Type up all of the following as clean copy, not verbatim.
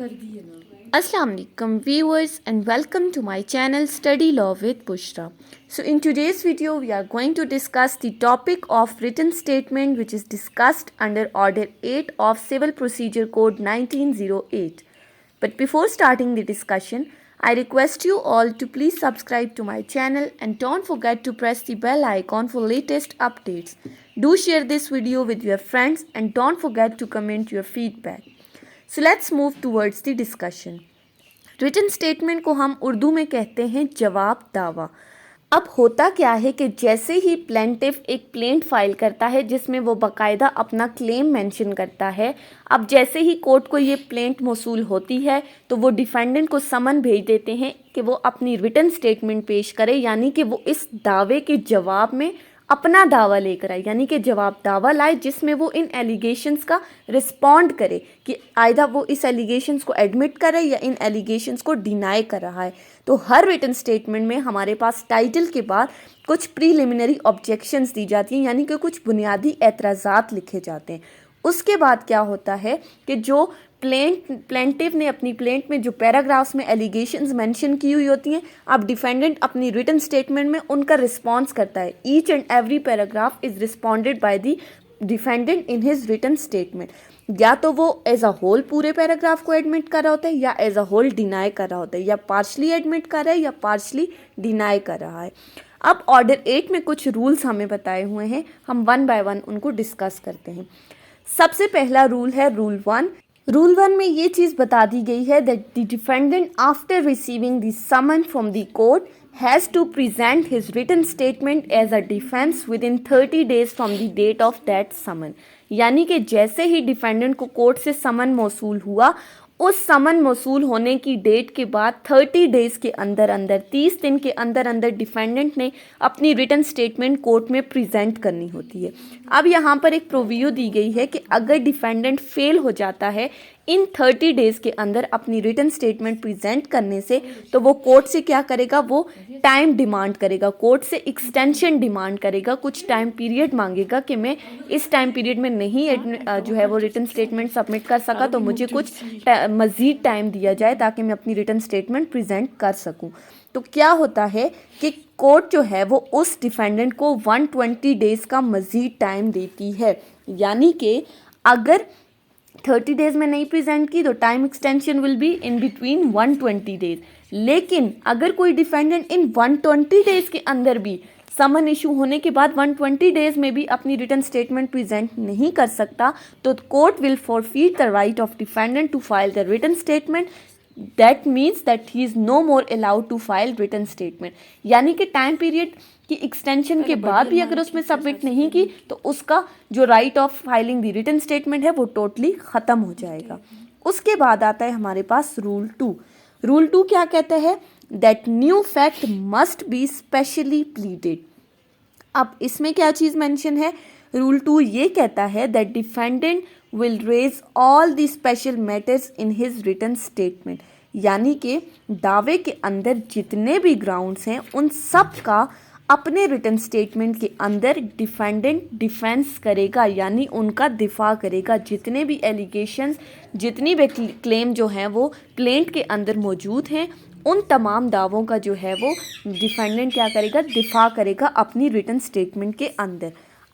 Assalamu alaikum viewers and welcome to my channel Study Law with Bushra. So in today's video we are going to discuss the topic of written statement which is discussed under Order 8 of Civil Procedure Code 1908. But before starting the discussion, I request you all to please subscribe to my channel and don't forget to press the bell icon for latest updates. Do share this video with your friends and don't forget to comment your feedback. So let's move towards the discussion. Written statement को हम उर्दू में कहते हैं जवाब दावा। अब होता क्या है कि जैसे ही प्लेंटिफ एक प्लेंट फाइल करता है जिसमें वो बाकायदा अपना क्लेम मेंशन करता है, अब जैसे ही कोर्ट को ये प्लेंट मौसूल होती है तो वो डिफेंडेंट को समन भेज देते हैं कि वो अपनी रिटन स्टेटमेंट पेश करे, यानी कि वो इस दावे के जवाब में अपना दावा लेकर आए, यानी कि जवाब दावा लाए जिसमें वो इन एलिगेशंस का रिस्पॉन्ड करे कि आइदा वो इस एलिगेशंस को एडमिट करे या इन एलिगेशंस को डिनाई कर रहा है। तो हर रिटन स्टेटमेंट में हमारे पास टाइटल के बाद कुछ प्रीलिमिनरी ऑब्जेक्शंस दी जाती हैं, यानी कि कुछ बुनियादी एतराज़ात लिखे जाते हैं। उसके बाद क्या होता है कि जो प्लेंटिव ने अपनी प्लेंट में जो पैराग्राफ्स में एलिगेशंस मेंशन की हुई होती हैं, अब डिफेंडेंट अपनी रिटन स्टेटमेंट में उनका रिस्पॉन्स करता है। Each and every paragraph is responded by the defendant in his written statement. या तो वो एज अ होल पूरे पैराग्राफ को एडमिट कर रहा होता है या एज अ होल डिनाई कर रहा होता है, या पार्शली एडमिट कर रहा है या पार्शली डिनाई कर रहा है। अब ऑर्डर 8 में कुछ रूल्स हमें बताए हुए हैं, हम वन बाय वन उनको डिस्कस करते हैं। सबसे पहला रूल है रूल 1। रूल 1 में ये चीज़ बता दी गई है that the defendant after receiving the summon from the court has to present his written statement as a defence within 30 days from the date of that summon. यानी कि जैसे ही डिफेंडेंट को कोर्ट से समन मौसूल हुआ, उस समन मौसूल होने की डेट के बाद 30 days के अंदर अंदर 30 दिन के अंदर अंदर डिफेंडेंट ने अपनी रिटन स्टेटमेंट कोर्ट में प्रेजेंट करनी होती है। अब यहाँ पर एक प्रोवियो दी गई है कि अगर डिफेंडेंट फेल हो जाता है इन 30 days के अंदर अपनी रिटन स्टेटमेंट प्रेजेंट करने से, तो वो कोर्ट से क्या करेगा, वो टाइम डिमांड करेगा, कोर्ट से एक्सटेंशन डिमांड करेगा, कुछ टाइम पीरियड मांगेगा कि मैं इस टाइम पीरियड में नहीं जो है वो रिटन स्टेटमेंट सबमिट कर सका, तो मुझे कुछ मज़ीद टाइम दिया जाए ताकि मैं अपनी रिटन स्टेटमेंट प्रेजेंट कर सकूं। तो क्या होता है कि कोर्ट जो है वो उस डिफेंडेंट को 120 days का मज़ीद टाइम देती है, यानी कि अगर 30 days में नहीं प्रेजेंट की तो time extension will be in between 120 days। लेकिन अगर कोई डिफेंडेंट इन 120 days के अंदर भी समन इशू होने के बाद 120 days में भी अपनी रिटन स्टेटमेंट प्रेजेंट नहीं कर सकता, तो court will forfeit the right of defendant to file the written statement. That means that he is no more allowed to file written statement. यानी कि टाइम पीरियड की एक्सटेंशन के बाद भी अगर उसमें सबमिट नहीं की तो उसका जो right of filing the written statement है वो टोटली ख़त्म हो जाएगा। उसके बाद आता है हमारे पास रूल 2। रूल 2 क्या कहता है, that new fact must be specially pleaded. अब इसमें क्या चीज़ मेंशन है, रूल 2 ये कहता है that defendant will raise all the special matters in his written statement. यानी कि दावे के अंदर जितने भी ग्राउंड्स हैं उन सब का अपने रिटन स्टेटमेंट के अंदर डिफेंडेंट डिफेंस करेगा, यानी उनका दिफा करेगा। जितने भी एलिगेशंस, जितनी भी क्लेम जो हैं वो प्लेंट के अंदर मौजूद हैं, उन तमाम दावों का जो है वो डिफेंडेंट क्या करेगा, दिफा करेगा अपनी रिटन स्टेटमेंट के अंदर।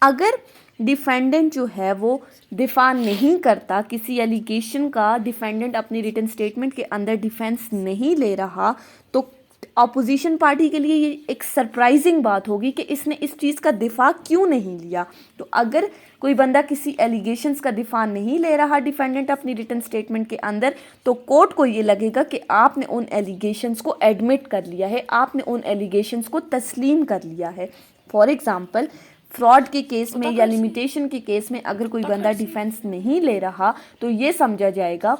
अगर डिफेंडेंट जो है वो दिफा नहीं करता, किसी एलिगेशन का डिफेंडेंट अपनी रिटन स्टेटमेंट के अंदर डिफेंस नहीं ले रहा, तो अपोजिशन पार्टी के लिए ये एक सरप्राइजिंग बात होगी कि इसने इस चीज़ का दिफा क्यों नहीं लिया। तो अगर कोई बंदा किसी एलिगेशंस का दिफा नहीं ले रहा डिफेंडेंट अपनी रिटन स्टेटमेंट के अंदर, तो कोर्ट को ये लगेगा कि आपने उन एलिगेशंस को एडमिट कर लिया है, आपने उन एलिगेशंस को तस्लीम कर लिया है। फॉर एग्ज़ाम्पल फ्रॉड के केस में या लिमिटेशन के केस में अगर कोई बंदा डिफेंस नहीं ले रहा तो ये समझा जाएगा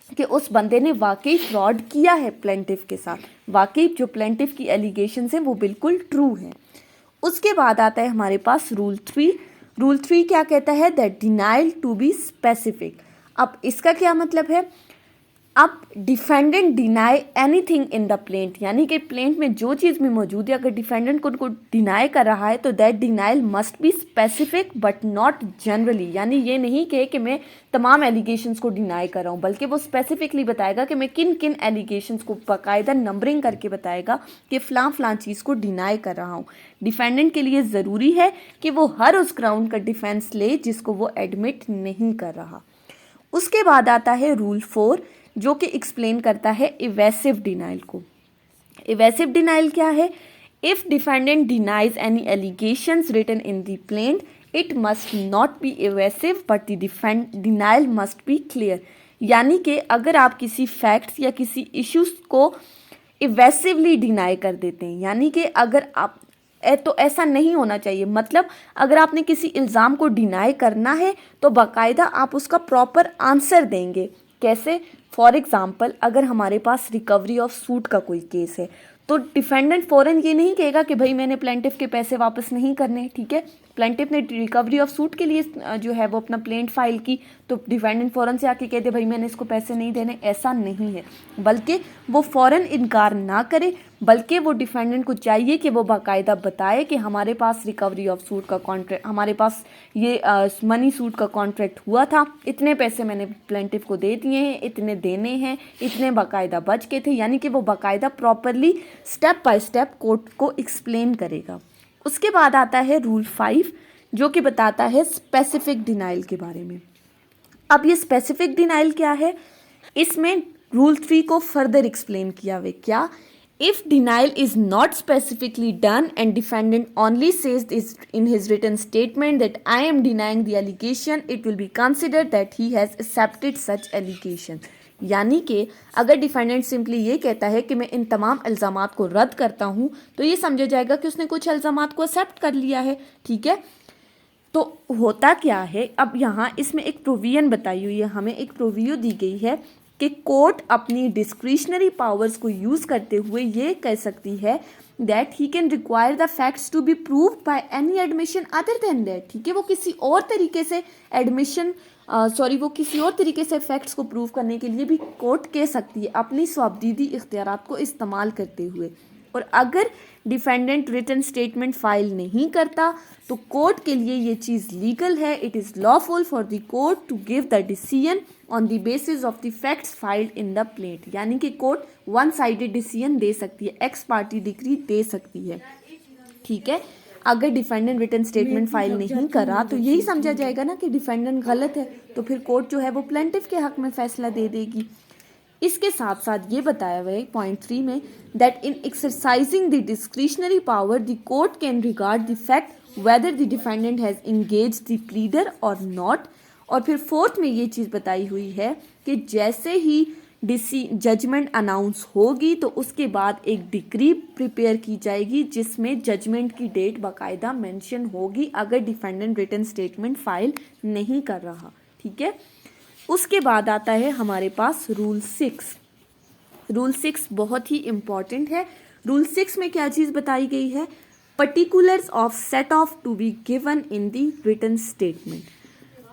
कि उस बंदे ने वाकई फ्रॉड किया है प्लेंटिफ के साथ, वाकई जो प्लेंटिफ की एलिगेशंस हैं वो बिल्कुल ट्रू हैं। उसके बाद आता है हमारे पास रूल 3। रूल 3 क्या कहता है, that denial to be specific. अब इसका क्या मतलब है, अब defendant deny anything in the plaint, यानी कि प्लेंट में जो चीज़ भी मौजूद है, अगर डिफेंडेंट को उनको डिनाई कर रहा है तो that denial must be specific but not generally, यानी ये नहीं कहे कि मैं तमाम एलिगेशंस को डिनाई कर रहा हूँ, बल्कि वो स्पेसिफिकली बताएगा कि मैं किन किन एलिगेशंस को बाकायदा नंबरिंग करके बताएगा कि फ़लाँ फ़लाँ चीज़ को डिनाई कर रहा हूँ। डिफेंडेंट के लिए ज़रूरी है कि वो हर उस ग्राउंड का डिफेंस ले जिसको वो एडमिट नहीं कर रहा। उसके बाद आता है रूल 4, जो कि एक्सप्लेन करता है इवेसिव डिनाइल को। इवेसिव डिनाइल क्या है? If defendant denies any allegations written in the plaint, it must not be evasive but the denial must be clear. यानी कि अगर आप किसी फैक्ट्स या किसी इश्यूज को इवेसिवली डिनाई कर देते हैं, यानी कि अगर आप तो ऐसा नहीं होना चाहिए। मतलब अगर आपने किसी इल्ज़ाम को डिनाई करना है तो बाकायदा आप उसका प्रॉपर आंसर देंगे। कैसे? फॉर एग्ज़ाम्पल, अगर हमारे पास रिकवरी ऑफ सूट का कोई केस है तो डिफेंडेंट फ़ौरन ये नहीं कहेगा कि भाई मैंने प्लेंटिफ के पैसे वापस नहीं करने, ठीक है। प्लेंटिफ ने रिकवरी ऑफ सूट के लिए जो है वो अपना प्लेंट फाइल की, तो डिफेंडेंट फ़ौरन से आके कह दे भाई मैंने इसको पैसे नहीं देने, ऐसा नहीं है। बल्कि वो फ़ौरन इनकार ना करे, बल्कि वो डिफेंडेंट को चाहिए कि वो बाकायदा बताए कि हमारे पास रिकवरी ऑफ सूट का कॉन्ट्रैक्ट, हमारे पास ये मनी सूट का कॉन्ट्रैक्ट हुआ था, इतने पैसे मैंने प्लेंटिफ को दे दिए हैं, इतने देने हैं, इतने बाकायदा बच के थे। यानी कि वो बाकायदा properly step by step court को एक्सप्लेन करेगा। उसके बाद आता है रूल 5, जो कि बताता है स्पेसिफिक डिनाइल के बारे में। अब ये स्पेसिफिक डिनाइल क्या है? इसमें रूल 3 को फर्दर एक्सप्लेन किया हुआ। क्या? If denial is not specifically done and defendant only says this in his written statement that I am denying the allegation, it will be considered that he has accepted such allegation. यानी कि अगर defendant simply ये कहता है कि मैं इन तमाम इल्ज़ामात को रद्द करता हूँ, तो ये समझा जाएगा कि उसने कुछ इल्ज़ामात को एक्सेप्ट कर लिया है, ठीक है। तो होता क्या है, अब यहाँ इसमें एक प्रोविजन बताई हुई है, हमें एक प्रोविजन दी गई है कि कोर्ट अपनी डिस्क्रिशनरी पावर्स को यूज़ करते हुए ये कह सकती है that he can require the facts to be proved by any admission other than that, ठीक है। वो किसी और तरीके से वो किसी और तरीके से फैक्ट्स को प्रूव करने के लिए भी कोर्ट कह सकती है अपनी स्वाबदीदी इख्तियारात को इस्तेमाल करते हुए। और अगर डिफेंडेंट रिटन स्टेटमेंट फाइल नहीं करता तो कोर्ट के लिए ये चीज़ लीगल है। It is lawful for the court to give the decision on the basis of the facts filed in the plaint, यानी कि कोर्ट वन साइडेड डिसीजन दे सकती है, एक्स पार्टी डिक्री दे सकती है, ठीक है। अगर डिफेंडेंट रिटन स्टेटमेंट फाइल नहीं करा तो यही समझा जाएगा ना कि डिफेंडेंट गलत है, तो फिर कोर्ट जो है वो प्लेंटिफ के हक में फैसला दे देगी। इसके साथ साथ ये बताया हुआ है पॉइंट 3 में that in exercising the discretionary power the court can regard the fact whether the defendant has engage the pleader और नॉट। और फिर फोर्थ में ये चीज़ बताई हुई है कि जैसे ही जजमेंट अनाउंस होगी तो उसके बाद एक डिक्री प्रिपेयर की जाएगी जिसमें जजमेंट की डेट बाकायदा मेंशन होगी अगर डिफेंडेंट रिटन स्टेटमेंट फाइल नहीं कर रहा, ठीक है। उसके बाद आता है हमारे पास रूल 6। रूल 6 बहुत ही इम्पॉर्टेंट है। रूल 6 में क्या चीज़ बताई गई है? Particulars of set off to be given in the written statement.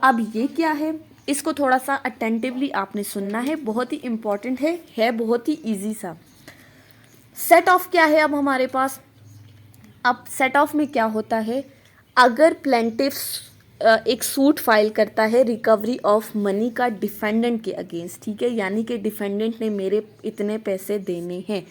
अब ये क्या है, इसको थोड़ा सा अटेंटिवली आपने सुनना है, बहुत ही इम्पॉर्टेंट है बहुत ही ईजी सा। सेट ऑफ क्या है अब हमारे पास? अब सेट ऑफ में क्या होता है, अगर प्लेंटिफ एक सूट फाइल करता है रिकवरी ऑफ मनी का डिफेंडेंट के अगेंस्ट, ठीक है, यानी कि डिफेंडेंट ने मेरे इतने पैसे देने हैं,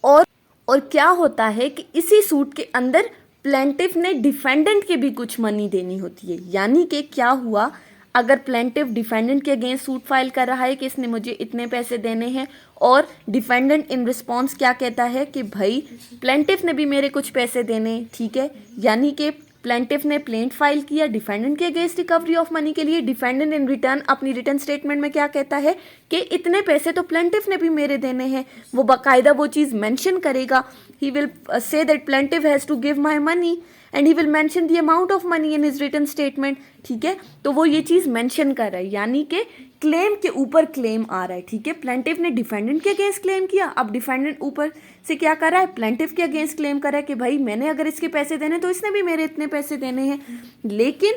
और क्या होता है कि इसी सूट के अंदर प्लेंटिफ ने डिफेंडेंट के भी कुछ मनी देनी होती है। यानी कि क्या हुआ, अगर प्लेंटिफ डिफेंडेंट के अगेंस्ट सूट फाइल कर रहा है कि इसने मुझे इतने पैसे देने हैं, और डिफेंडेंट इन रिस्पॉन्स क्या कहता है कि भाई प्लेंटिफ ने भी मेरे कुछ पैसे देने, ठीक है। यानी कि प्लेंटिफ ने प्लेंट फाइल किया डिफेंडेंट के अगेंस्ट रिकवरी ऑफ मनी के लिए। डिफेंडेंट इन रिटर्न अपनी रिटर्न स्टेटमेंट में क्या कहता है कि इतने पैसे तो प्लेंटिफ ने भी मेरे देने हैं, वो बाकायदा वो चीज़ मेंशन करेगा। He will say that plaintiff has to give my money and he will mention the amount of money in his return statement, ठीक है। तो वो ये चीज़ मेंशन कर रहा है, यानी कि क्लेम के ऊपर क्लेम आ रहा है, ठीक है। प्लेंटिफ ने डिफेंडेंट के अगेंस्ट क्लेम किया, अब डिफेंडेंट ऊपर से क्या कर रहा है, प्लेंटिफ के अगेंस्ट क्लेम कर रहा है कि भाई मैंने अगर इसके पैसे देने तो इसने भी मेरे इतने पैसे देने हैं। लेकिन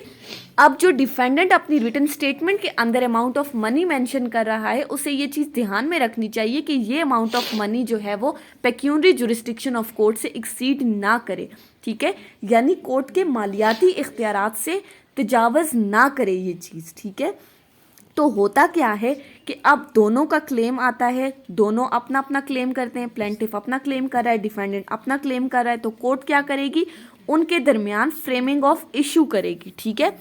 अब जो डिफेंडेंट अपनी रिटन स्टेटमेंट के अंदर अमाउंट ऑफ मनी मेंशन कर रहा है, उसे ये चीज़ ध्यान में रखनी चाहिए कि ये अमाउंट ऑफ मनी जो है वो पेक्यूनरी जुरिस्डिक्शन ऑफ कोर्ट से एक्सीड ना करे, ठीक है, यानी कोर्ट के मालियाती इख्तियारात से तजावज़ ना करे ये चीज़, ठीक है। तो होता क्या है कि अब दोनों का क्लेम आता है, दोनों अपना अपना क्लेम करते हैं, प्लेंटिफ अपना क्लेम कर रहा है, डिफेंडेंट अपना क्लेम कर रहा है, तो कोर्ट क्या करेगी, उनके दरमियान फ्रेमिंग ऑफ इशू करेगी, ठीक है।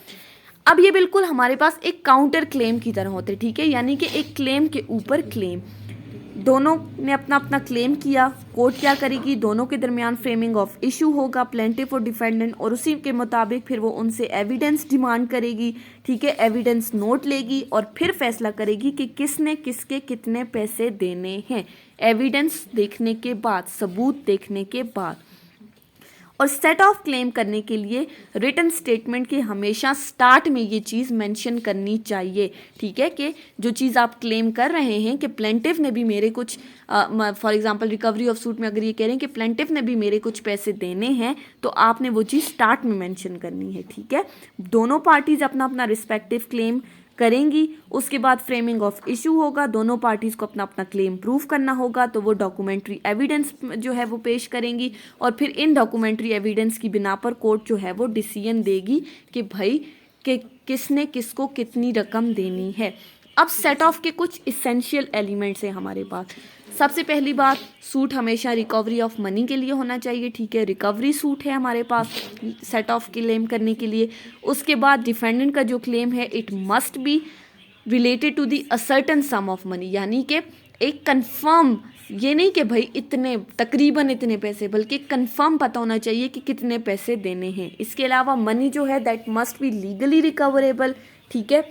अब ये बिल्कुल हमारे पास एक काउंटर क्लेम की तरह होते हैं, ठीक है, यानी कि एक क्लेम के ऊपर क्लेम, दोनों ने अपना अपना क्लेम किया, कोर्ट क्या करेगी, दोनों के दरमियान फ्रेमिंग ऑफ इशू होगा, प्लेंटिफ और डिफेंडेंट, और उसी के मुताबिक फिर वो उनसे एविडेंस डिमांड करेगी, ठीक है, एविडेंस नोट लेगी और फिर फैसला करेगी कि किसने किसके कितने पैसे देने हैं, एविडेंस देखने के बाद, सबूत देखने के बाद। और सेट ऑफ क्लेम करने के लिए रिटन स्टेटमेंट के हमेशा स्टार्ट में ये चीज़ मेंशन करनी चाहिए, ठीक है, कि जो चीज़ आप क्लेम कर रहे हैं कि प्लेंटिफ ने भी मेरे कुछ, for example recovery of suit में अगर ये कह रहे हैं कि प्लेंटिफ ने भी मेरे कुछ पैसे देने हैं, तो आपने वो चीज़ स्टार्ट में मेंशन करनी है, ठीक है। दोनों पार्टीज अपना अपना रिस्पेक्टिव क्लेम करेंगी, उसके बाद फ्रेमिंग ऑफ इशू होगा, दोनों पार्टीज़ को अपना अपना क्लेम प्रूव करना होगा, तो वो डॉक्यूमेंट्री एविडेंस जो है वो पेश करेंगी, और फिर इन डॉक्यूमेंट्री एविडेंस की बिना पर कोर्ट जो है वो डिसीजन देगी कि भाई कि किसने किसको कितनी रकम देनी है। अब सेट ऑफ के कुछ इसेंशियल एलिमेंट्स हैं हमारे पास। सबसे पहली बात, सूट हमेशा रिकवरी ऑफ मनी के लिए होना चाहिए, ठीक है, रिकवरी सूट है हमारे पास सेट ऑफ क्लेम करने के लिए। उसके बाद डिफेंडेंट का जो क्लेम है it must be related to the a certain sum of money, यानी कि एक कंफर्म, ये नहीं कि भाई इतने तकरीबन इतने पैसे, बल्कि कंफर्म पता होना चाहिए कि कितने पैसे देने हैं। इसके अलावा मनी जो है that must be legally recoverable, ठीक है,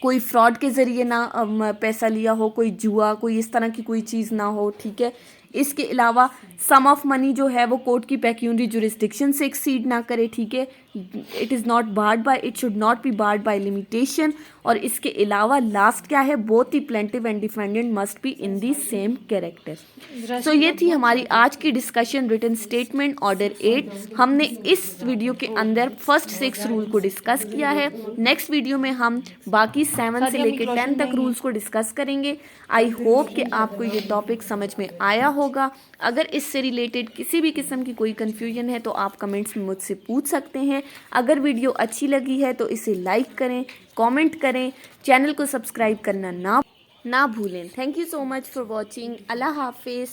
कोई फ्रॉड के ज़रिए ना पैसा लिया हो, कोई जुआ, कोई इस तरह की कोई चीज़ ना हो, ठीक है। इसके अलावा सम ऑफ मनी जो है वो कोर्ट की पेक्यूनरी जुरिस्डिक्शन से एक्सीड ना करे, ठीक है, it is not barred by, it should not be barred by limitation. और इसके अलावा लास्ट क्या है, both the plaintiff and defendant must be in the same character. So ये थी हमारी आज की डिस्कशन रिटन स्टेटमेंट ऑर्डर 8। हमने इस वीडियो के अंदर फर्स्ट 6 रूल को डिस्कस किया है। नेक्स्ट वीडियो में हम बाकी 7 से लेकर 10 तक रूल्स को डिस्कस करेंगे। आई होप कि आपको ये टॉपिक समझ में आया होगा। अगर इससे रिलेटेड किसी भी किस्म की कोई कन्फ्यूजन है तो आप कमेंट्स में मुझसे पूछ सकते हैं। अगर वीडियो अच्छी लगी है तो इसे लाइक करें, कमेंट करें, चैनल को सब्सक्राइब करना ना भूलें। Thank you so much for watching. अल्लाह हाफिज़।